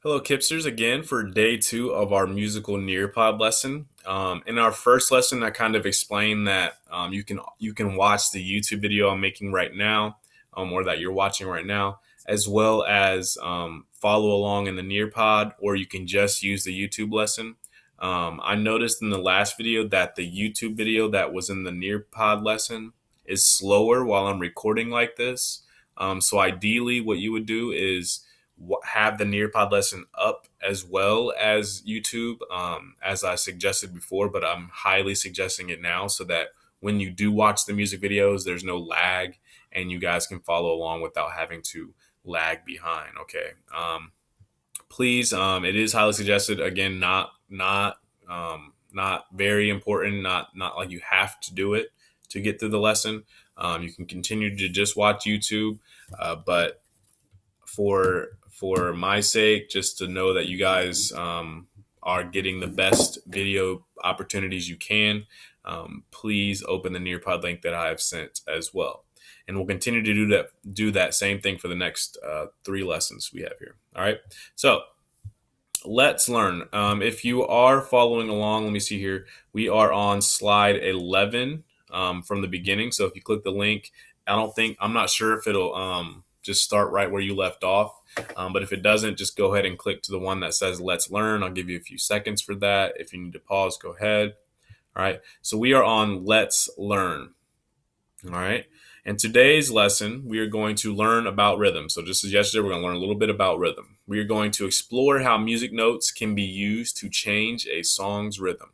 Hello, Kipsters, again for day two of our musical nearpod lesson. In our first lesson, I kind of explained that you can watch the YouTube video I'm making right now, or that you're watching right now, as well as follow along in the nearpod, or you can just use the YouTube lesson. I noticed in the last video that the YouTube video that was in the nearpod lesson is slower while I'm recording like this. So ideally, what you would do is have the Nearpod lesson up as well as YouTube, as I suggested before, but I'm highly suggesting it now so that when you do watch the music videos, there's no lag and you guys can follow along without having to lag behind. Okay. Please, it is highly suggested. Again, not very important. Not like you have to do it to get through the lesson. You can continue to just watch YouTube, but for my sake, just to know that you guys are getting the best video opportunities you can, please open the Nearpod link that I have sent as well. And we'll continue to do that same thing for the next three lessons we have here. All right. So let's learn. If you are following along, let me see here. We are on slide 11 from the beginning. So if you click the link, I'm not sure if it'll just start right where you left off. But if it doesn't, just go ahead and click to the one that says let's learn. I'll give you a few seconds for that. If you need to pause, go ahead. All right. So we are on let's learn. All right. In today's lesson, we are going to learn about rhythm. So just as yesterday, we're going to learn a little bit about rhythm. We are going to explore how music notes can be used to change a song's rhythm.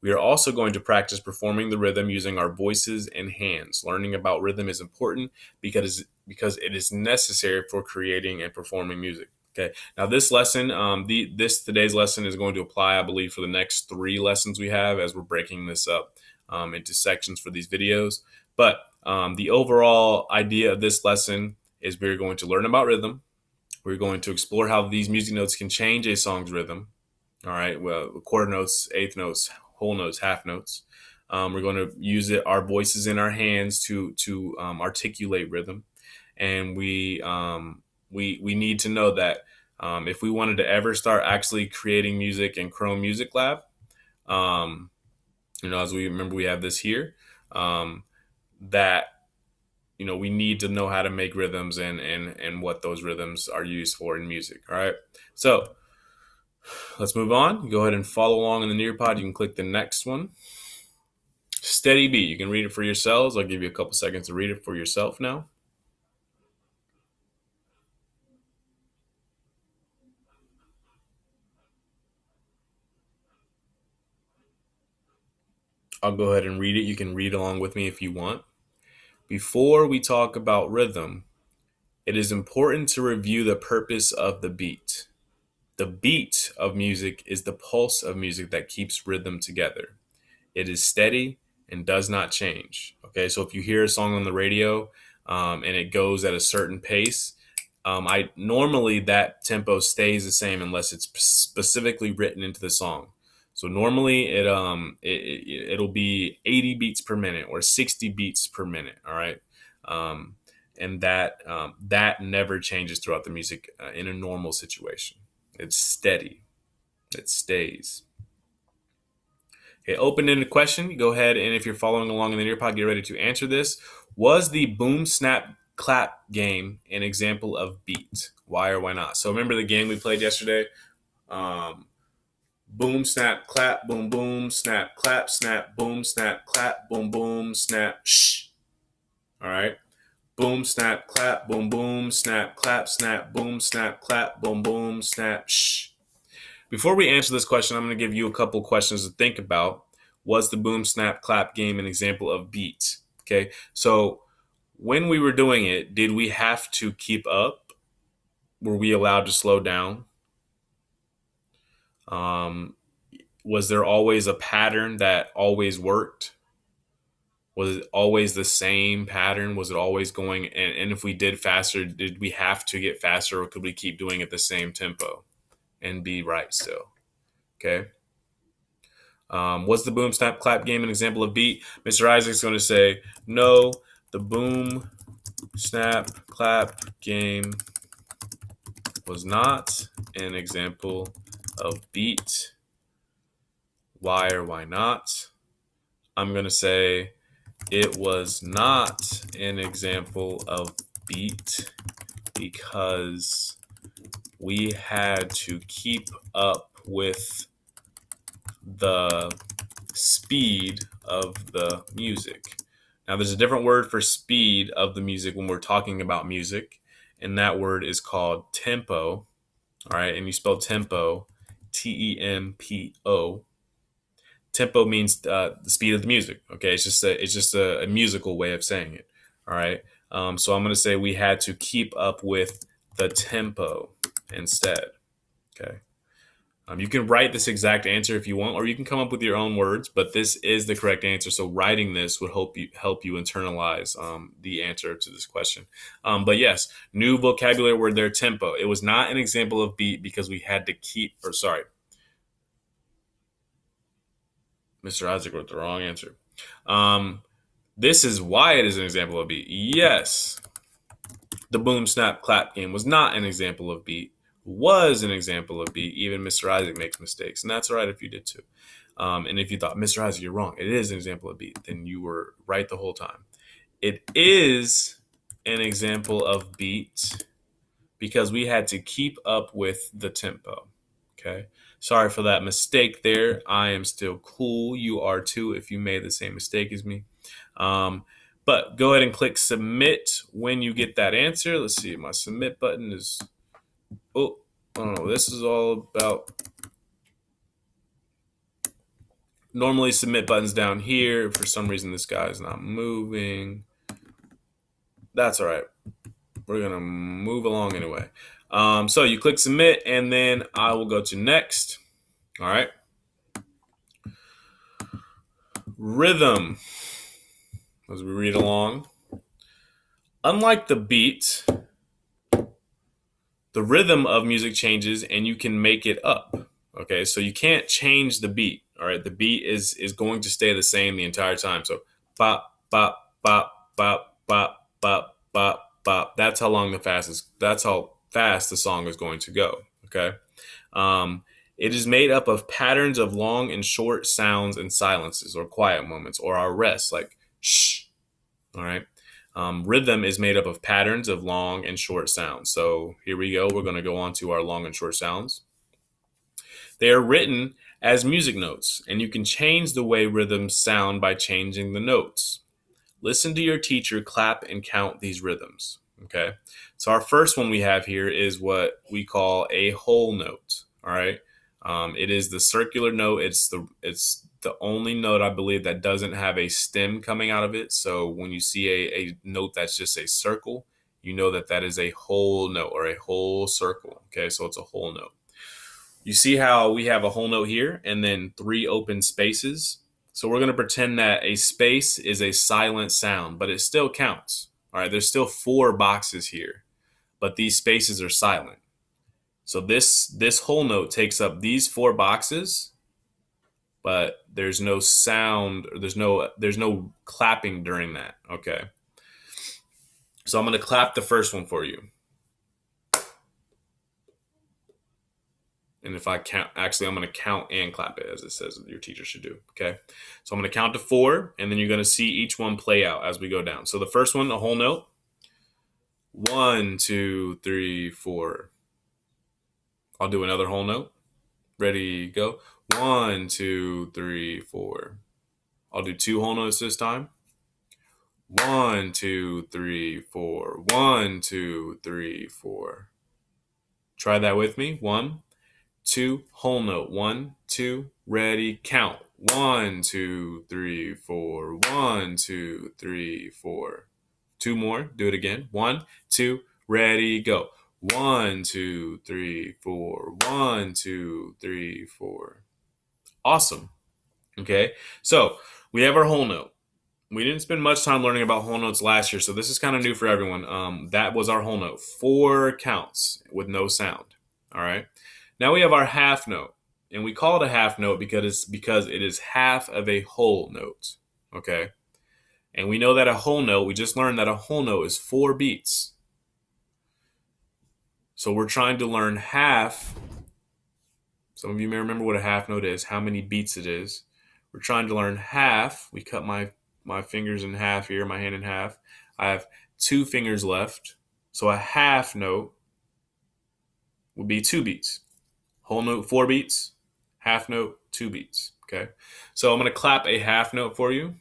We are also going to practice performing the rhythm using our voices and hands. Learning about rhythm is important because it is necessary for creating and performing music. Okay. Now this lesson, today's lesson is going to apply, I believe, for the next three lessons we have as we're breaking this up into sections for these videos. But the overall idea of this lesson is we're going to learn about rhythm. We're going to explore how these music notes can change a song's rhythm. All right, well, quarter notes, eighth notes, whole notes, half notes. We're going to use our voices in our hands to articulate rhythm, and we need to know that if we wanted to ever start actually creating music in Chrome Music Lab, as we remember, we have this here. That we need to know how to make rhythms and what those rhythms are used for in music. All right, so let's move on. Go ahead and follow along in the Nearpod. You can click the next one. Steady beat. You can read it for yourselves. I'll give you a couple seconds to read it for yourself now. I'll go ahead and read it. You can read along with me if you want. Before we talk about rhythm, it is important to review the purpose of the beat. The beat of music is the pulse of music that keeps rhythm together. It is steady and does not change. Okay, so if you hear a song on the radio and it goes at a certain pace, I normally that tempo stays the same unless it's specifically written into the song. So normally it'll be 80 beats per minute or 60 beats per minute. All right, and that never changes throughout the music in a normal situation. It's steady. It stays. Okay, open-ended question. Go ahead and if you're following along in the Nearpod, get ready to answer this. Was the boom, snap, clap game an example of beat? Why or why not? So remember the game we played yesterday? Boom, snap, clap, boom, boom, snap, clap, boom, snap, clap, boom, boom, snap, shh. All right. Boom, snap, clap, boom, boom, snap, boom, snap, clap, boom, boom, snap, shh. Before we answer this question, I'm going to give you a couple questions to think about. Was the boom, snap, clap game an example of beat? Okay, so when we were doing it, did we have to keep up? Were we allowed to slow down? Was there always a pattern that always worked? Was it always the same pattern? Was it always going? And if we did faster, did we have to get faster or could we keep doing it the same tempo and be right still? Okay. Was the boom, snap, clap game an example of beat? Mr. Isaac's going to say, no, the boom, snap, clap game was not an example of beat. Why or why not? I'm going to say it was not an example of beat because we had to keep up with the speed of the music. Now, there's a different word for speed of the music when we're talking about music, and that word is called tempo. All right, and you spell tempo, Tempo. Tempo means the speed of the music. Okay, it's just a musical way of saying it. All right, so I'm going to say we had to keep up with the tempo instead. Okay. You can write this exact answer if you want, or you can come up with your own words. But this is the correct answer. So writing this would help you internalize the answer to this question. But yes, new vocabulary word there, tempo. It was not an example of beat because we had to keep. Or sorry, Mr. Isaac wrote the wrong answer. This is why it is an example of beat. Yes, the boom snap clap game was not an example of beat. Was an example of beat. Even Mr. Isaac makes mistakes, and that's all right if you did too. And if you thought, Mr. Isaac, you're wrong, it is an example of beat, then you were right the whole time. It is an example of beat because we had to keep up with the tempo. Okay. Sorry for that mistake there. I am still cool. You are too if you made the same mistake as me. But go ahead and click submit when you get that answer. Let's see. My submit button is. Oh, no. This is all about. Normally, submit button's down here. For some reason, this guy is not moving. That's all right. We're going to move along anyway. So you click submit, and then I will go to next. All right. Rhythm. As we read along. Unlike the beat, the rhythm of music changes and you can make it up. Okay, so you can't change the beat. All right, the beat is going to stay the same the entire time. So bop, bop, bop, bop, bop, bop, bop, bop. That's how fast the song is going to go. Okay. It is made up of patterns of long and short sounds and silences or quiet moments or our rests like shh. All right. Rhythm is made up of patterns of long and short sounds. So here we go. We're going to go on to our long and short sounds. They are written as music notes, and you can change the way rhythms sound by changing the notes. Listen to your teacher clap and count these rhythms. Okay. So our first one we have here is what we call a whole note. All right. It is the circular note. It's the only note I believe that doesn't have a stem coming out of it. So when you see a note that's just a circle, you know that is a whole note or a whole circle. Okay, so it's a whole note. You see how we have a whole note here and then 3 open spaces. So we're going to pretend that a space is a silent sound, but it still counts. All right, there's still 4 boxes here, but these spaces are silent. So this whole note takes up these 4 boxes, but there's no sound, or there's no clapping during that. Okay. So I'm going to clap the first one for you. And if I count, actually, I'm going to count and clap it as it says your teacher should do. Okay. So I'm going to count to 4, and then you're going to see each one play out as we go down. So the first one, a whole note. 1, 2, 3, 4. I'll do another whole note. Ready, go. 1, 2, 3, 4. I'll do 2 whole notes this time. 1, 2, 3, 4. 1, 2, 3, 4. Try that with me. 1, 2, whole note. 1, 2, ready, count. 1, 2, 3, 4. 1, 2, 3, 4. 2 more. Do it again. 1, 2, ready, go. 1, 2, 3, 4. 1, 2, 3, 4. Awesome. Okay. So we have our whole note. We didn't spend much time learning about whole notes last year, so this is kind of new for everyone. That was our whole note. 4 counts with no sound. All right. Now we have our half note, and we call it a half note because it is half of a whole note. Okay. And we know that a whole note, we just learned that a whole note is 4 beats. So we're trying to learn half. Some of you may remember what a half note is, how many beats it is. We're trying to learn half. We cut my fingers in half here, my hand in half. I have 2 fingers left. So a half note would be 2 beats. Whole note, 4 beats. Half note, 2 beats. Okay. So I'm going to clap a half note for you,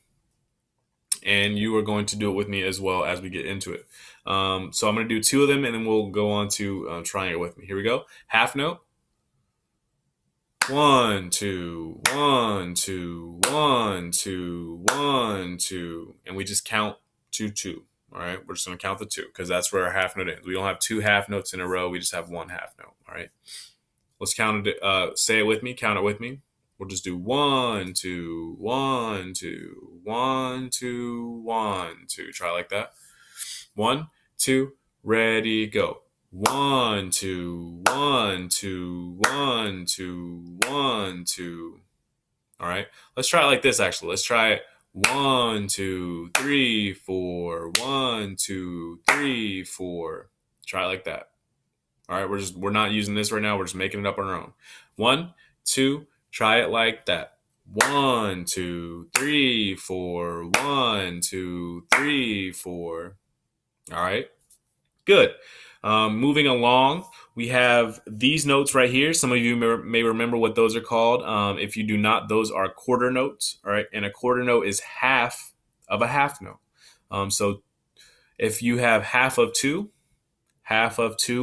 and you are going to do it with me as well as we get into it. So I'm going to do 2 of them, and then we'll go on to trying it with me. Here we go. Half note. 1, 2, 1, 2, 1, 2, 1, 2, and we just count to 2. All right, we're just going to count the 2 because that's where our half note ends. We don't have 2 half notes in a row. We just have 1 half note. All right, let's count it. Say it with me. Count it with me. We'll just do 1, 2, 1, 2, 1, 2, 1, 2. Try like that. 1, 2, ready, go. 1, 2, 1, 2, 1, 2, 1, 2. All right. Let's try it like this, actually. Let's try it. 1, 2, 3, 4. 1, 2, 3, 4. Try it like that. All right. We're not using this right now. We're just making it up on our own. 1, 2. Try it like that. 1, 2, 3, 4. 1, 2, 3, 4. All right. Good. Moving along, we have these notes right here. Some of you may remember what those are called. If you do not, those are quarter notes. All right. And a quarter note is half of a half note. So if you have half of 2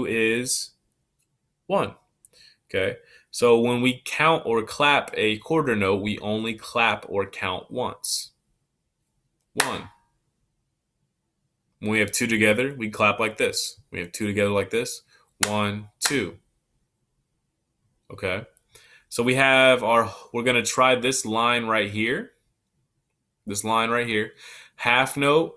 is 1. Okay. So when we count or clap a quarter note, we only clap or count once. 1. When we have 2 together, we clap like this. We have 2 together like this. 1, 2. Okay. So we're going to try this line right here. This line right here. Half note.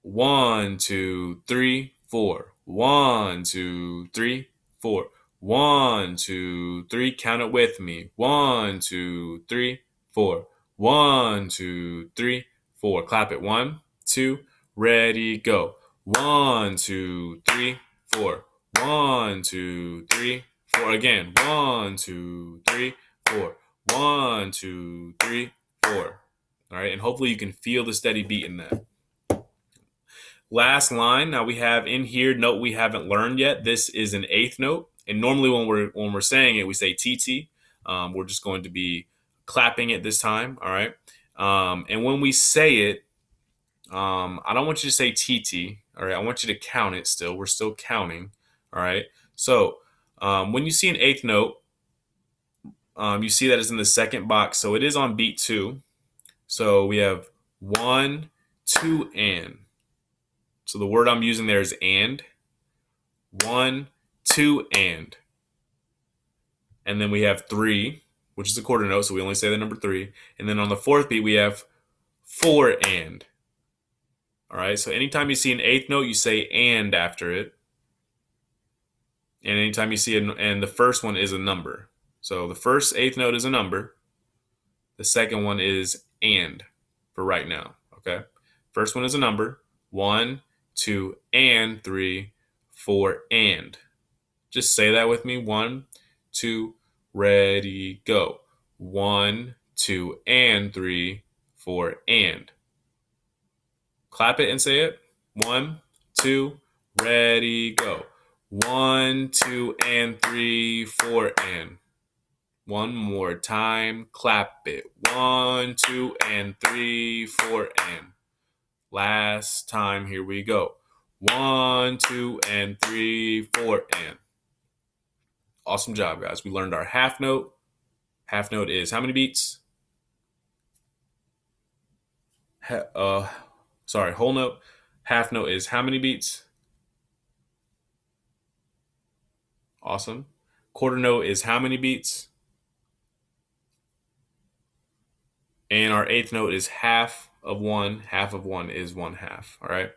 1, 2, 3, 4. 1, 2, 3, 4. 1, 2, 3. Count it with me. 1, 2, 3, 4. 1, 2, 3, 4. Clap it. 1, 2. Ready, go. 1, 2, 3, 4. 1, 2, 3, 4. Again. 1, 2, 3, 4. 1, 2, 3, 4. All right, and hopefully you can feel the steady beat in that. Last line. Now we have in here note we haven't learned yet. This is an 8th note, and normally when we're saying it, we say TT. We're just going to be clapping it this time. All right, and when we say it, I don't want you to say TT. All right, I want you to count it still. We're still counting. All right. So when you see an 8th note, you see that it's in the second box. So it is on beat 2. So we have 1, 2, and. So the word I'm using there is and. 1, 2, and. And then we have 3, which is a quarter note. So we only say the number 3. And then on the 4th beat, we have 4, and. All right, so anytime you see an 8th note, you say and after it. And anytime you see and the first one is a number. So the first 8th note is a number. The second one is and for right now, okay? First one is a number. 1, 2, and 3, 4, and. Just say that with me. 1, 2, ready, go. 1, 2, and 3, 4, and. Clap it and say it. 1, 2, ready, go. 1, 2, and 3, 4, and. One more time. Clap it. 1, 2, and 3, 4, and. Last time. Here we go. 1, 2, and 3, 4, and. Awesome job, guys. We learned our half note. Half note is how many beats? Whole note. Half note is how many beats? Awesome. Quarter note is how many beats? And our 8th note is half of 1. Half of 1 is 1/2. All right.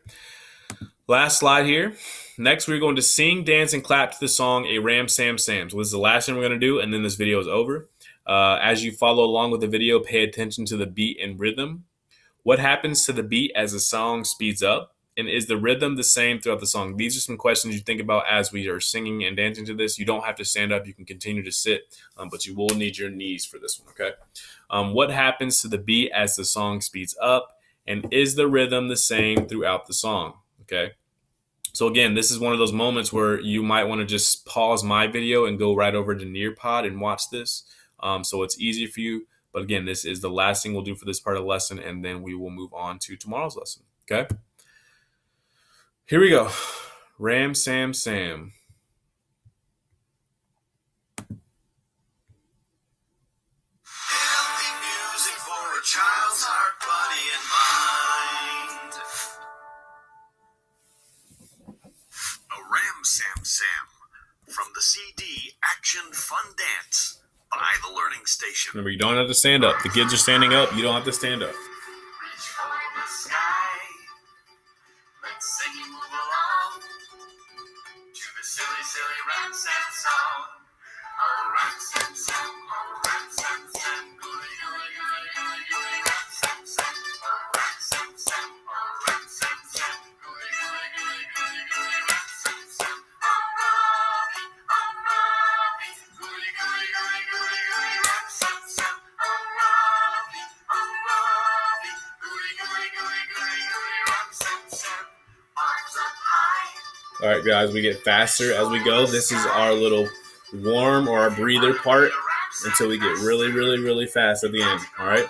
Last slide here. Next, we're going to sing, dance, and clap to the song A Ram Sam Sam. So this is the last thing we're going to do, and then this video is over. As you follow along with the video, pay attention to the beat and rhythm. What happens to the beat as the song speeds up? And is the rhythm the same throughout the song? These are some questions you think about as we are singing and dancing to this. You don't have to stand up. You can continue to sit, but you will need your knees for this one, okay? What happens to the beat as the song speeds up? And is the rhythm the same throughout the song, okay? So again, this is one of those moments where you might want to just pause my video and go right over to Nearpod and watch this, so it's easy for you. But again, this is the last thing we'll do for this part of the lesson, and then we will move on to tomorrow's lesson. Okay? Here we go. Ram, Sam, Sam. Healthy music for a child's heart, body, and mind. A Ram, Sam, Sam from the CD Action Fun Dance by the Learning Station. Remember, you don't have to stand up. The kids are standing up. You don't have to stand up. Reach for the sky. Let's sing and move along to the silly, silly Ram, Sam song. Oh, Ram, Sam, Sam. Oh, Ram, Sam, Sam. Gooey, gooey, gooey, gooey, gooey, Ram, Sam, Sam. Oh, Ram, Sam, Sam. Oh, Ram, Sam, Sam. Gooey, gooey, gooey, gooey, gooey, Ram, Sam, Sam. Oh, Robbie, gooey, gooey, gooey, gooey, gooey, Ram, Sam, Sam. Oh, Robbie, gooey, gooey, gooey, gooey, gooey, Ram, Sam, Sam. Arms up high. All right, guys, we get faster as we go. This is our little warm or our breather part until we get really, really, really fast at the end. All right.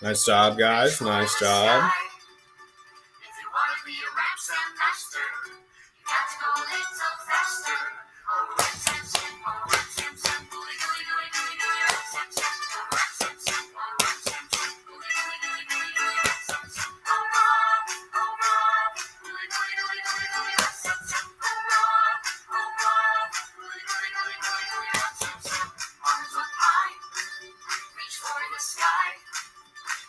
Nice job, guys. Nice job. If you want to be a rap sound master, you got to go a little faster. Oh, rap sound, oh, rap sound, gooey, gooey, gooey, gooey, gooey, rap sound, oh, rap sound, oh, rap sound, gooey, gooey, gooey, gooey, gooey, rap sound, oh, Robbie, gooey, gooey, gooey, gooey, gooey, rap sound, oh, Robbie, gooey, gooey, gooey, gooey, gooey, rap sound, arms up high, reach for the sky.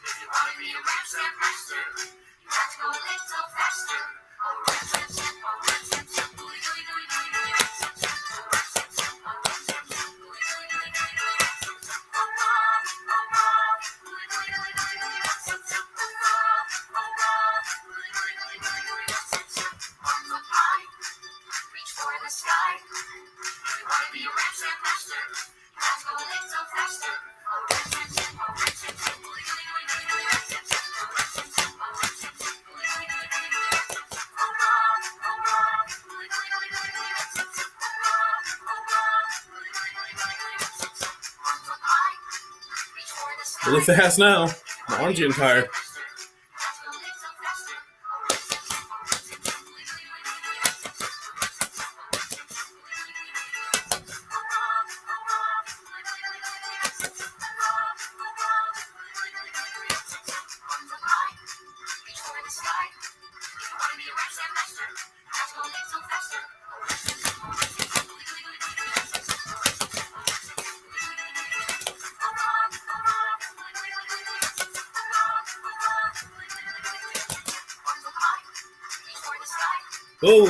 If you want to be a rap sound master, you have to go a little faster. Oh, rap sound, oh, rap sound, gooey, gooey, gooey, gooey, gooey, rap sound, oh, rap sound, oh, rap sound, gooey, gooey, gooey, gooey, gooey, rap sound, oh, Robbie, gooey, gooey, gooey, gooey, gooey, rap sound, oh, Robbie, gooey, gooey, gooey, gooey, gooey, rap sound, arms up high, reach for the sky. If you want to be a rap sound master, you have to go a little faster. Oh, rap sound, oh, rap sound, gooey, gooey, gooey, gooey, gooey, rap sound, oh, rap sound, oh, rap sound, gooey, gooey, gooey, gooey, gooey, rap sound, oh, Robbie, gooey, gooey, gooey, gooey, gooey, rap sound, oh, Robbie, gooey, gooey, gooey, gooey, gooey, rap sound, arms up high, reach for the sky. Really fast now. My arm's getting tired. Oh,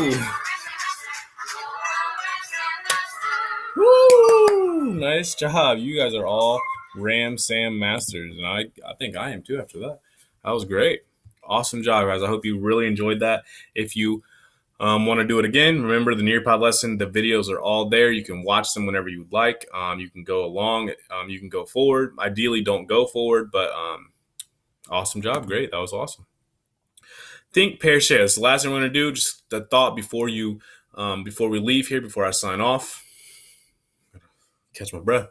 woo! Nice job. You guys are all Ram Sam masters, and I think I am too after that. That was great. Awesome job, guys. I hope you really enjoyed that. If you want to do it again, remember the Nearpod lesson. The videos are all there. You can watch them whenever you would like. You can go along. You can go forward. Ideally, don't go forward, but awesome job. Great. That was awesome. Think, pair, share. That's the last thing we're going to do. Just a thought before you, before we leave here, before I sign off. Catch my breath.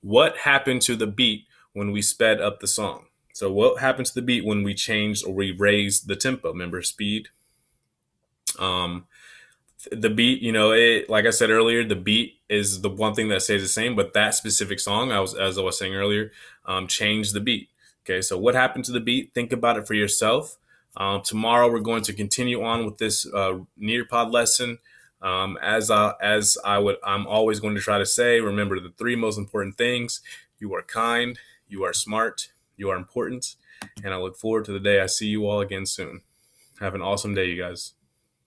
What happened to the beat when we sped up the song? So what happened to the beat when we changed or we raised the tempo? Remember speed? The beat, you know, like I said earlier, the beat is the one thing that stays the same, but that specific song, as I was saying earlier, changed the beat. Okay, so what happened to the beat? Think about it for yourself. Tomorrow we're going to continue on with this Nearpod lesson. I'm always going to try to say, remember the three most important things: you are kind, you are smart, you are important, and I look forward to the day I see you all again soon. Have an awesome day, you guys.